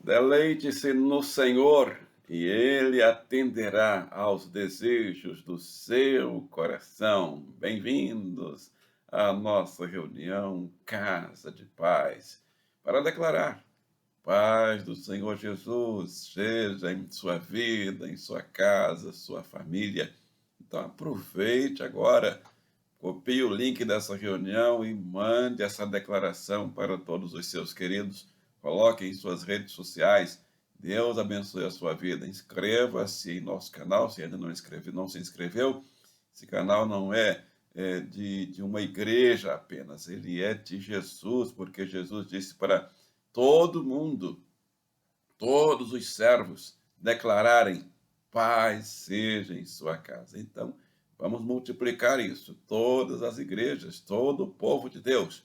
Deleite-se no Senhor e Ele atenderá aos desejos do seu coração. Bem-vindos à nossa reunião Casa de Paz para declarar paz do Senhor Jesus, seja em sua vida, em sua casa, sua família. Então aproveite agora, copie o link dessa reunião e mande essa declaração para todos os seus queridos. Coloque em suas redes sociais. Deus abençoe a sua vida. Inscreva-se em nosso canal, se ainda não se inscreveu. Esse canal não é de uma igreja apenas, ele é de Jesus, porque Jesus disse para todo mundo, todos os servos, declararem: paz seja em sua casa. Então, vamos multiplicar isso, todas as igrejas, todo o povo de Deus.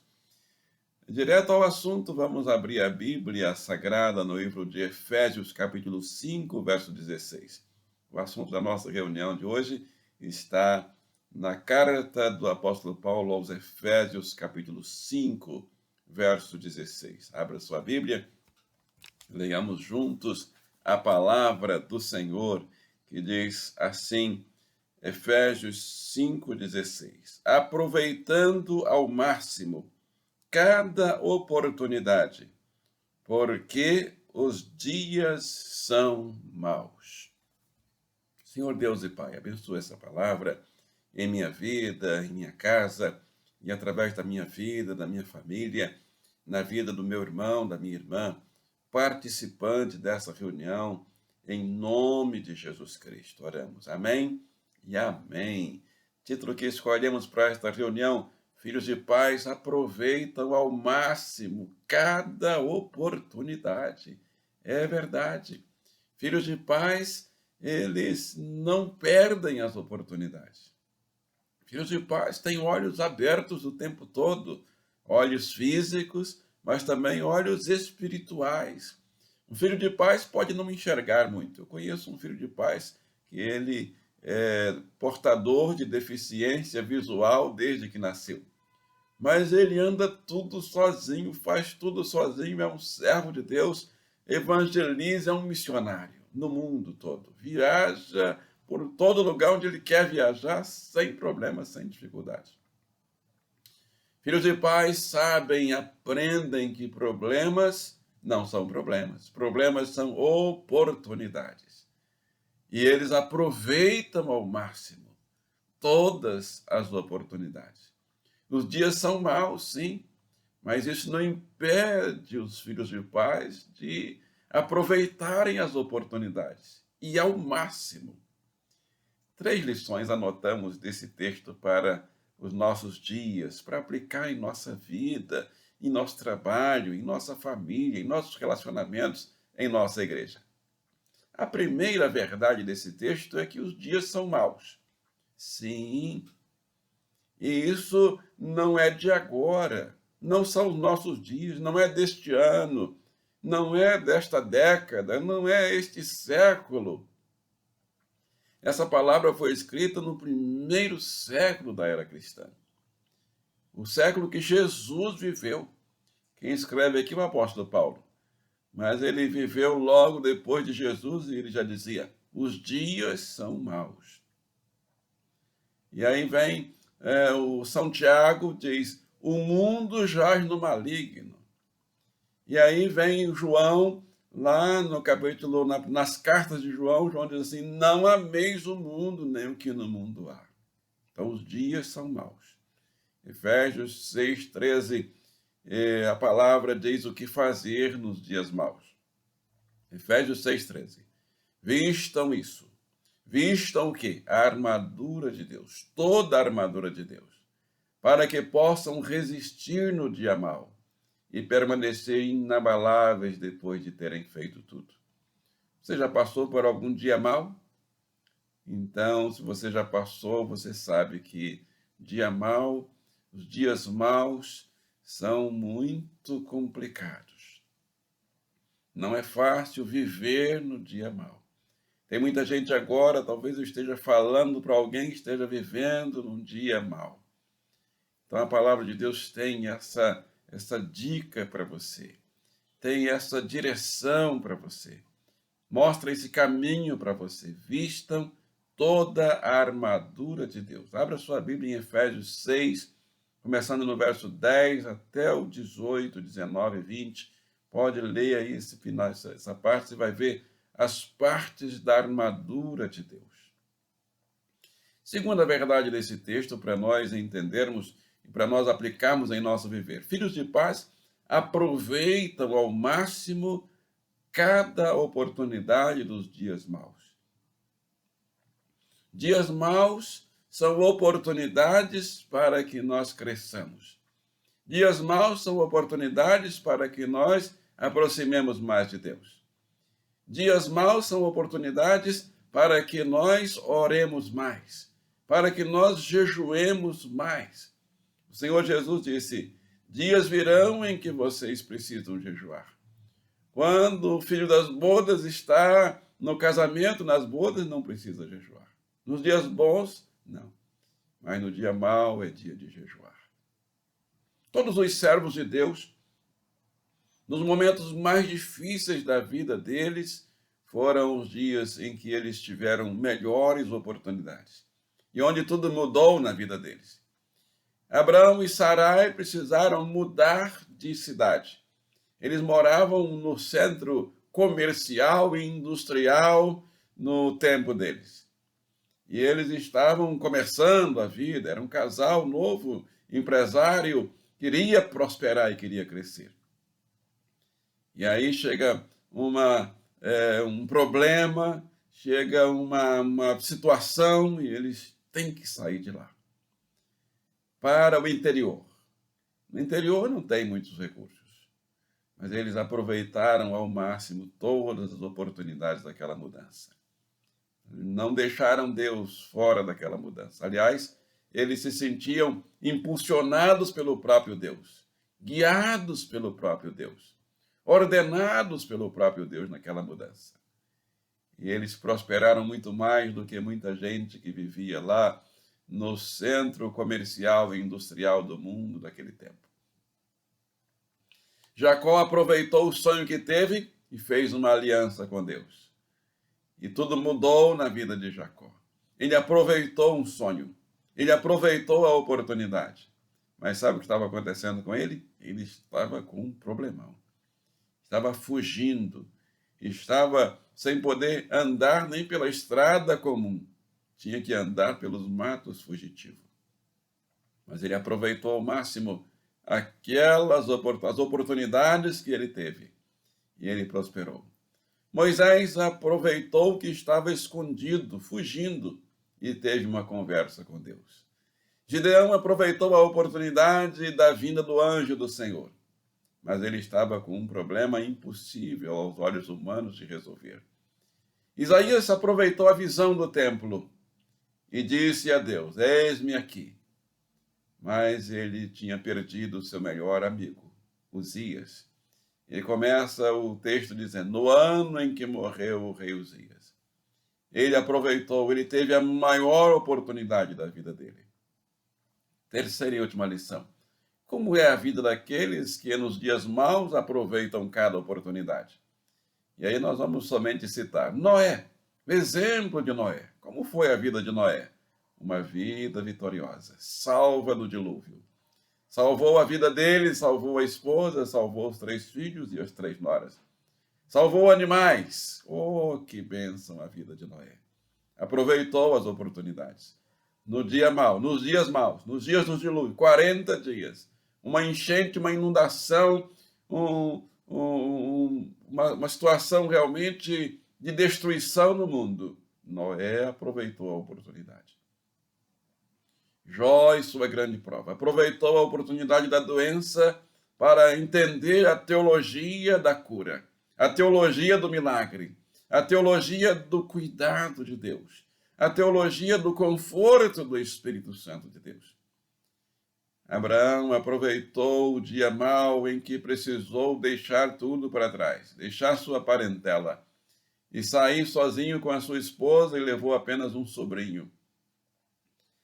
Direto ao assunto, vamos abrir a Bíblia Sagrada no livro de Efésios, capítulo 5, verso 16. O assunto da nossa reunião de hoje está na carta do apóstolo Paulo aos Efésios, capítulo 5, verso 16. Abra sua Bíblia, leiamos juntos a palavra do Senhor, que diz assim, Efésios 5,16. Aproveitando ao máximo cada oportunidade, porque os dias são maus. Senhor Deus e Pai, abençoa essa palavra em minha vida, em minha casa, e através da minha vida, da minha família, na vida do meu irmão, da minha irmã, participante dessa reunião, em nome de Jesus Cristo. Oramos. Amém e amém. Título que escolhemos para esta reunião: Filhos de pais aproveitam ao máximo cada oportunidade. É verdade. Filhos de pais, eles não perdem as oportunidades. Filhos de pais têm olhos abertos o tempo todo, olhos físicos, mas também olhos espirituais. Um filho de pais pode não enxergar muito. Eu conheço um filho de pais que ele é portador de deficiência visual desde que nasceu. Mas ele anda tudo sozinho, faz tudo sozinho, é um servo de Deus, evangeliza, é um missionário no mundo todo. Viaja por todo lugar onde ele quer viajar, sem problemas, sem dificuldades. Filhos de pais sabem, aprendem que problemas não são problemas. Problemas são oportunidades. E eles aproveitam ao máximo todas as oportunidades. Os dias são maus, sim, mas isso não impede os filhos de pais de aproveitarem as oportunidades e ao máximo. 3 lições anotamos desse texto para os nossos dias, para aplicar em nossa vida, em nosso trabalho, em nossa família, em nossos relacionamentos, em nossa igreja. A primeira verdade desse texto é que os dias são maus. Sim, e isso não é de agora, não são os nossos dias, não é deste ano, não é desta década, não é este século. Essa palavra foi escrita no primeiro século da era cristã, o século que Jesus viveu. Quem escreve aqui é o apóstolo Paulo, mas ele viveu logo depois de Jesus e ele já dizia: os dias são maus. E aí vem o São Tiago, diz: o mundo jaz no maligno. E aí vem João, lá no capítulo, nas cartas de João, João diz assim: não ameis o mundo, nem o que no mundo há. Então os dias são maus. Efésios 6,13, a palavra diz o que fazer nos dias maus. Efésios 6,13. Vistam isso. Vistam o quê? A armadura de Deus, toda a armadura de Deus, para que possam resistir no dia mau e permanecer inabaláveis depois de terem feito tudo. Você já passou por algum dia mau? Então, se você já passou, você sabe que dia mau, os dias maus são muito complicados. Não é fácil viver no dia mau. Tem muita gente agora, talvez eu esteja falando para alguém que esteja vivendo num dia mau. Então a palavra de Deus tem essa dica para você. tem essa direção para você, mostra esse caminho para você. Vistam toda a armadura de Deus. Abra sua Bíblia em Efésios 6, começando no verso 10 até o 18, 19, 20. Pode ler aí esse final, essa parte, você vai ver as partes da armadura de Deus. Segunda verdade desse texto, para nós entendermos e para nós aplicarmos em nosso viver. Filhos de paz aproveitam ao máximo cada oportunidade dos dias maus. Dias maus são oportunidades para que nós cresçamos. Dias maus são oportunidades para que nós aproximemos mais de Deus. Dias maus são oportunidades para que nós oremos mais, para que nós jejuemos mais. O Senhor Jesus disse: dias virão em que vocês precisam jejuar. Quando o filho das bodas está no casamento, nas bodas, não precisa jejuar. Nos dias bons, não. Mas no dia mau é dia de jejuar. Todos os servos de Deus, nos momentos mais difíceis da vida deles, foram os dias em que eles tiveram melhores oportunidades e onde tudo mudou na vida deles. Abraão e Sarai precisaram mudar de cidade. Eles moravam no centro comercial e industrial no tempo deles. E eles estavam começando a vida, era um casal novo, empresário, queria prosperar e queria crescer. E aí chega um problema, chega uma situação e eles têm que sair de lá para o interior. No interior não tem muitos recursos, mas eles aproveitaram ao máximo todas as oportunidades daquela mudança. Não deixaram Deus fora daquela mudança. Aliás, eles se sentiam impulsionados pelo próprio Deus, guiados pelo próprio Deus, ordenados pelo próprio Deus naquela mudança. E eles prosperaram muito mais do que muita gente que vivia lá no centro comercial e industrial do mundo daquele tempo. Jacó aproveitou o sonho que teve e fez uma aliança com Deus. E tudo mudou na vida de Jacó. Ele aproveitou um sonho, ele aproveitou a oportunidade. Mas sabe o que estava acontecendo com ele? Ele estava com um problemão. Estava fugindo, estava sem poder andar nem pela estrada comum. Tinha que andar pelos matos fugitivos. Mas ele aproveitou ao máximo as oportunidades que ele teve. E ele prosperou. Moisés aproveitou que estava escondido, fugindo, e teve uma conversa com Deus. Gideão aproveitou a oportunidade da vinda do anjo do Senhor. Mas ele estava com um problema impossível aos olhos humanos de resolver. Isaías aproveitou a visão do templo e disse a Deus: eis-me aqui. Mas ele tinha perdido o seu melhor amigo, Uzias. Ele começa o texto dizendo: no ano em que morreu o rei Uzias. Ele aproveitou, ele teve a maior oportunidade da vida dele. Terceira e última lição. Como é a vida daqueles que nos dias maus aproveitam cada oportunidade? E aí nós vamos somente citar Noé, o exemplo de Noé. Como foi a vida de Noé? Uma vida vitoriosa, salva do dilúvio. Salvou a vida dele, salvou a esposa, salvou os 3 filhos e as 3 noras. Salvou animais. Oh, que bênção a vida de Noé. Aproveitou as oportunidades. No dia mau, nos dias maus, nos dias do dilúvio, 40 dias. Uma enchente, uma inundação, uma situação realmente de destruição no mundo. Noé aproveitou a oportunidade. Jó, em sua grande prova, aproveitou a oportunidade da doença para entender a teologia da cura, a teologia do milagre, a teologia do cuidado de Deus, a teologia do conforto do Espírito Santo de Deus. Abraão aproveitou o dia mau em que precisou deixar tudo para trás, deixar sua parentela e sair sozinho com a sua esposa e levou apenas um sobrinho.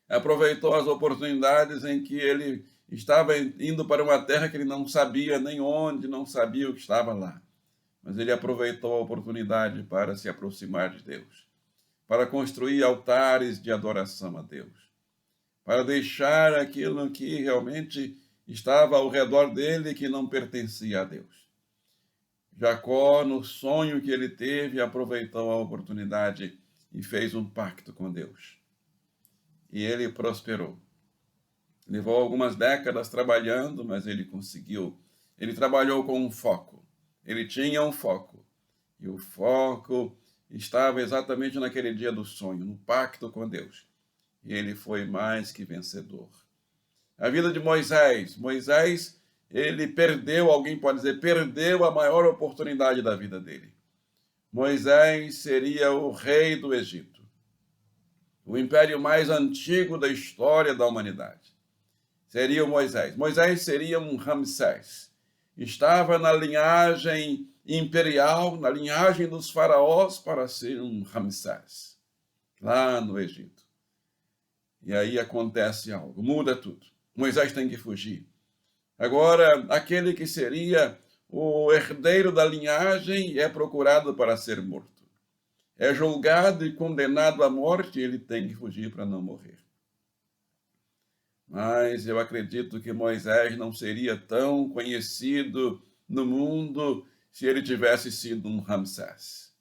Aproveitou as oportunidades em que ele estava indo para uma terra que ele não sabia nem onde, não sabia o que estava lá. Mas ele aproveitou a oportunidade para se aproximar de Deus, para construir altares de adoração a Deus, para deixar aquilo que realmente estava ao redor dele que não pertencia a Deus. Jacó, no sonho que ele teve, aproveitou a oportunidade e fez um pacto com Deus. E ele prosperou. Levou algumas décadas trabalhando, mas ele conseguiu. Ele trabalhou com um foco. Ele tinha um foco. E o foco estava exatamente naquele dia do sonho, no pacto com Deus. E ele foi mais que vencedor. A vida de Moisés. Moisés, ele perdeu, alguém pode dizer, perdeu a maior oportunidade da vida dele. Moisés seria o rei do Egito, o império mais antigo da história da humanidade. Seria o Moisés. Moisés seria um Ramsés. Estava na linhagem imperial, na linhagem dos faraós, para ser um Ramsés, lá no Egito. E aí acontece algo, muda tudo. Moisés tem que fugir. Agora, aquele que seria o herdeiro da linhagem é procurado para ser morto. É julgado e condenado à morte, e ele tem que fugir para não morrer. Mas eu acredito que Moisés não seria tão conhecido no mundo se ele tivesse sido um Ramsés.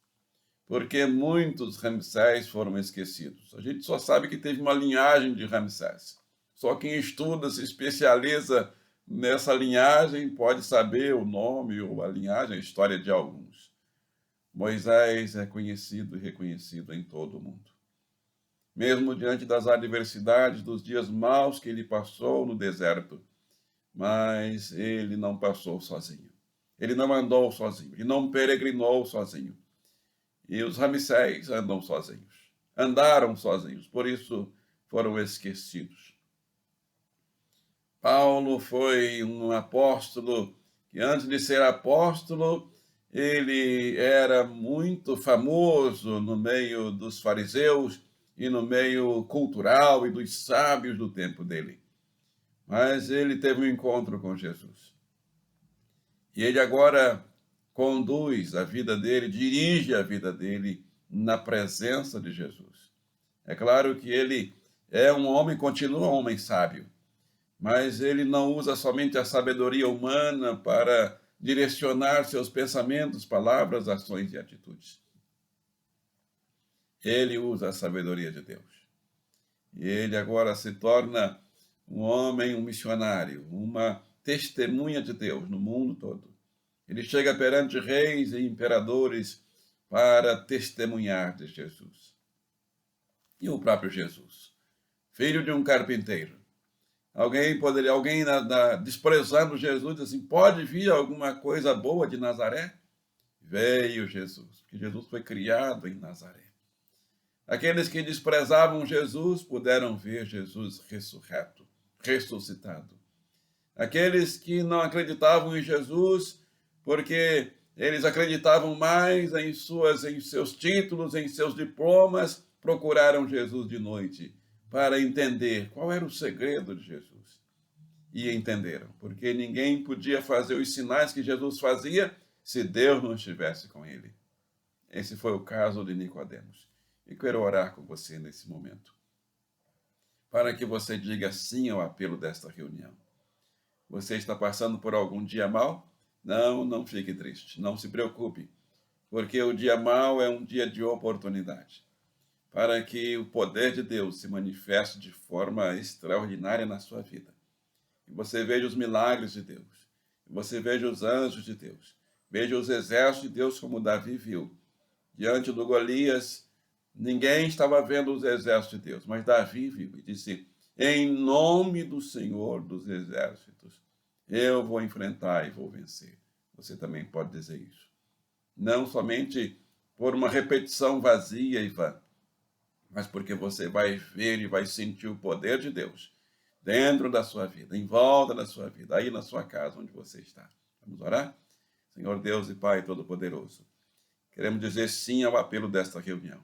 Porque muitos Ramsés foram esquecidos. A gente só sabe que teve uma linhagem de Ramsés. Só quem estuda, se especializa nessa linhagem, pode saber o nome ou a linhagem, a história de alguns. Moisés é conhecido e reconhecido em todo o mundo. Mesmo diante das adversidades, dos dias maus que ele passou no deserto, mas ele não passou sozinho. Ele não andou sozinho, ele não peregrinou sozinho. E os Ramsés andam sozinhos, andaram sozinhos, por isso foram esquecidos. Paulo foi um apóstolo que, antes de ser apóstolo, ele era muito famoso no meio dos fariseus e no meio cultural e dos sábios do tempo dele. Mas ele teve um encontro com Jesus. E ele agora conduz a vida dele, dirige a vida dele na presença de Jesus. É claro que ele é um homem, continua um homem sábio, mas ele não usa somente a sabedoria humana para direcionar seus pensamentos, palavras, ações e atitudes. Ele usa a sabedoria de Deus. E ele agora se torna um homem, um missionário, uma testemunha de Deus no mundo todo. Ele chega perante reis e imperadores para testemunhar de Jesus. E o próprio Jesus, filho de um carpinteiro. Alguém desprezando Jesus, diz assim, pode vir alguma coisa boa de Nazaré? Veio Jesus, porque Jesus foi criado em Nazaré. Aqueles que desprezavam Jesus puderam ver Jesus ressurreto, ressuscitado. Aqueles que não acreditavam em Jesus, porque eles acreditavam mais em seus títulos, em seus diplomas, procuraram Jesus de noite para entender qual era o segredo de Jesus. E entenderam, porque ninguém podia fazer os sinais que Jesus fazia se Deus não estivesse com ele. Esse foi o caso de Nicodemos. E quero orar com você nesse momento, para que você diga sim ao apelo desta reunião. Você está passando por algum dia mau? Não fique triste, não se preocupe, porque o dia mau é um dia de oportunidade, para que o poder de Deus se manifeste de forma extraordinária na sua vida. E você veja os milagres de Deus, e você veja os anjos de Deus, veja os exércitos de Deus como Davi viu. Diante do Golias, ninguém estava vendo os exércitos de Deus, mas Davi viu e disse, em nome do Senhor dos exércitos, eu vou enfrentar e vou vencer. Você também pode dizer isso. Não somente por uma repetição vazia e vã, mas porque você vai ver e vai sentir o poder de Deus dentro da sua vida, em volta da sua vida, aí na sua casa onde você está. Vamos orar? Senhor Deus e Pai Todo-Poderoso, queremos dizer sim ao apelo desta reunião.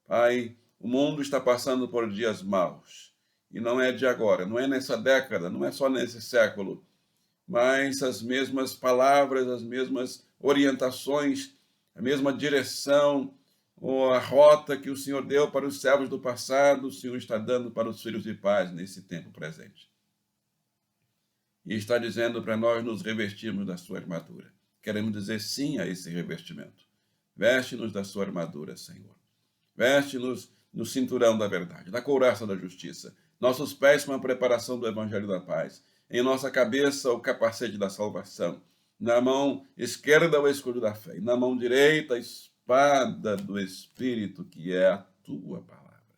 Pai, o mundo está passando por dias maus e não é de agora, não é nessa década, não é só nesse século, mas as mesmas palavras, as mesmas orientações, a mesma direção, ou a rota que o Senhor deu para os servos do passado, o Senhor está dando para os filhos de paz nesse tempo presente. E está dizendo para nós nos revestirmos da sua armadura. Queremos dizer sim a esse revestimento. Veste-nos da sua armadura, Senhor. Veste-nos no cinturão da verdade, na couraça da justiça. Nossos pés com a preparação do evangelho da paz. Em nossa cabeça o capacete da salvação. Na mão esquerda o escudo da fé. E na mão direita a espada do Espírito, que é a tua palavra.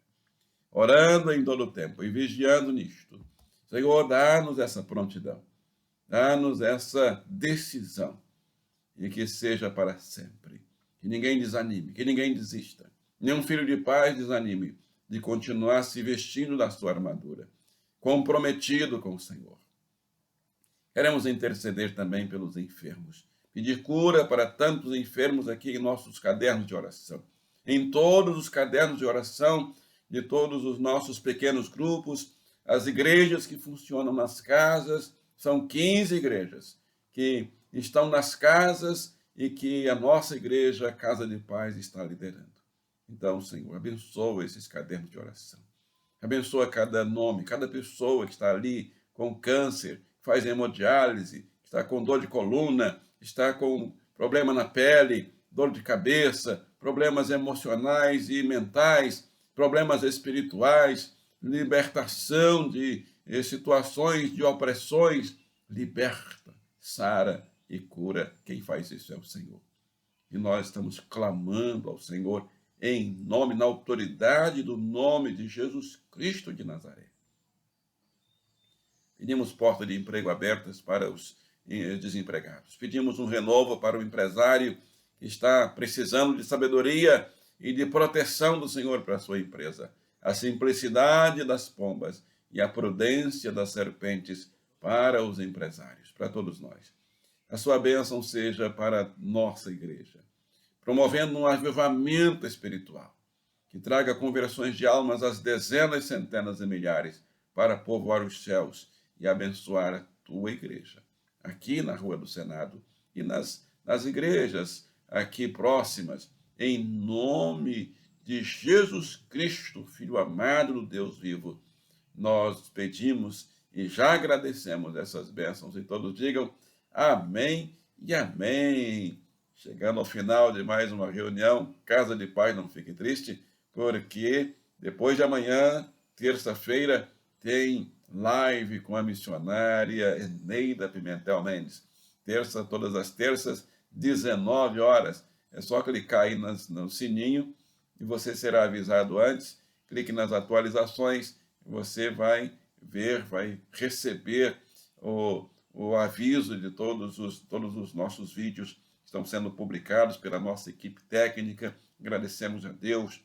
Orando em todo o tempo e vigiando nisto. Senhor, dá-nos essa prontidão. Dá-nos essa decisão. E que seja para sempre. Que ninguém desanime, que ninguém desista. Nenhum filho de paz desanime de continuar se vestindo da sua armadura, comprometido com o Senhor. Queremos interceder também pelos enfermos, pedir cura para tantos enfermos aqui em nossos cadernos de oração. Em todos os cadernos de oração de todos os nossos pequenos grupos, as igrejas que funcionam nas casas, são 15 igrejas que estão nas casas e que a nossa igreja, a Casa de Paz, está liderando. Então, Senhor, abençoa esses cadernos de oração. Abençoa cada nome, cada pessoa que está ali com câncer, faz hemodiálise, está com dor de coluna, está com problema na pele, dor de cabeça, problemas emocionais e mentais, problemas espirituais, libertação de situações de opressões. Liberta, sara e cura. Quem faz isso é o Senhor. E nós estamos clamando ao Senhor em nome, na autoridade do nome de Jesus Cristo de Nazaré. Pedimos portas de emprego abertas para os desempregados. Pedimos um renovo para o empresário que está precisando de sabedoria e de proteção do Senhor para a sua empresa. A simplicidade das pombas e a prudência das serpentes para os empresários, para todos nós. A sua bênção seja para a nossa igreja, promovendo um avivamento espiritual, que traga conversões de almas às dezenas, centenas e milhares, para povoar os céus e abençoar a tua igreja, aqui na Rua do Senado e nas igrejas aqui próximas, em nome de Jesus Cristo, Filho amado do Deus vivo, nós pedimos e já agradecemos essas bênçãos, e todos digam amém e amém. Chegando ao final de mais uma reunião, Casa de Paz, não fique triste, porque depois de amanhã, terça-feira, tem live com a missionária Eneida Pimentel Mendes. Todas as terças, 19 horas. É só clicar aí no sininho e você será avisado antes. Clique nas atualizações, você vai ver, vai receber o aviso de todos os nossos vídeos que estão sendo publicados pela nossa equipe técnica. Agradecemos a Deus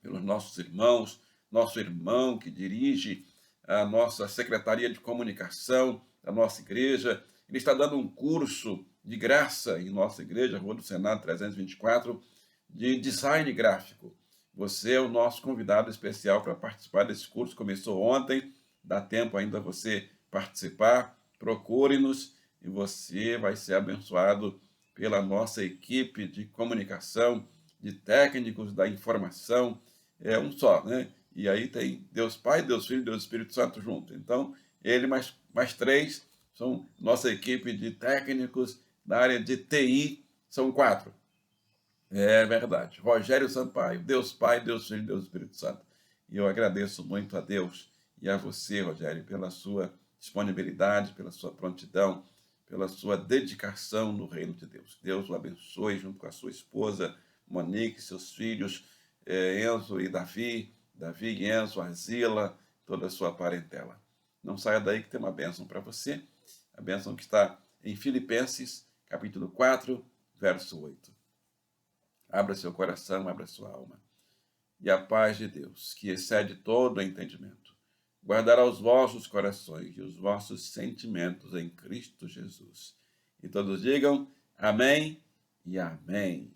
pelos nossos irmãos, nosso irmão que dirige a nossa Secretaria de Comunicação da nossa igreja. Ele está dando um curso de graça em nossa igreja, Rua do Senado 324, de design gráfico. Você é o nosso convidado especial para participar desse curso. Começou ontem, dá tempo ainda você participar. Procure-nos e você vai ser abençoado pela nossa equipe de comunicação, de técnicos da informação. É um só, né? E aí tem Deus Pai, Deus Filho e Deus Espírito Santo junto. Então, ele mais três são nossa equipe de técnicos da área de TI, são 4. É verdade. Rogério Sampaio, Deus Pai, Deus Filho e Deus Espírito Santo. E eu agradeço muito a Deus e a você, Rogério, pela sua disponibilidade, pela sua prontidão, pela sua dedicação no reino de Deus. Deus o abençoe junto com a sua esposa, Monique, seus filhos, Enzo e Davi e Enzo, Arzila, toda a sua parentela. Não saia daí que tem uma bênção para você, a bênção que está em Filipenses, capítulo 4, verso 8. Abra seu coração, abra sua alma. E a paz de Deus, que excede todo o entendimento, guardará os vossos corações e os vossos sentimentos em Cristo Jesus. E todos digam amém e amém.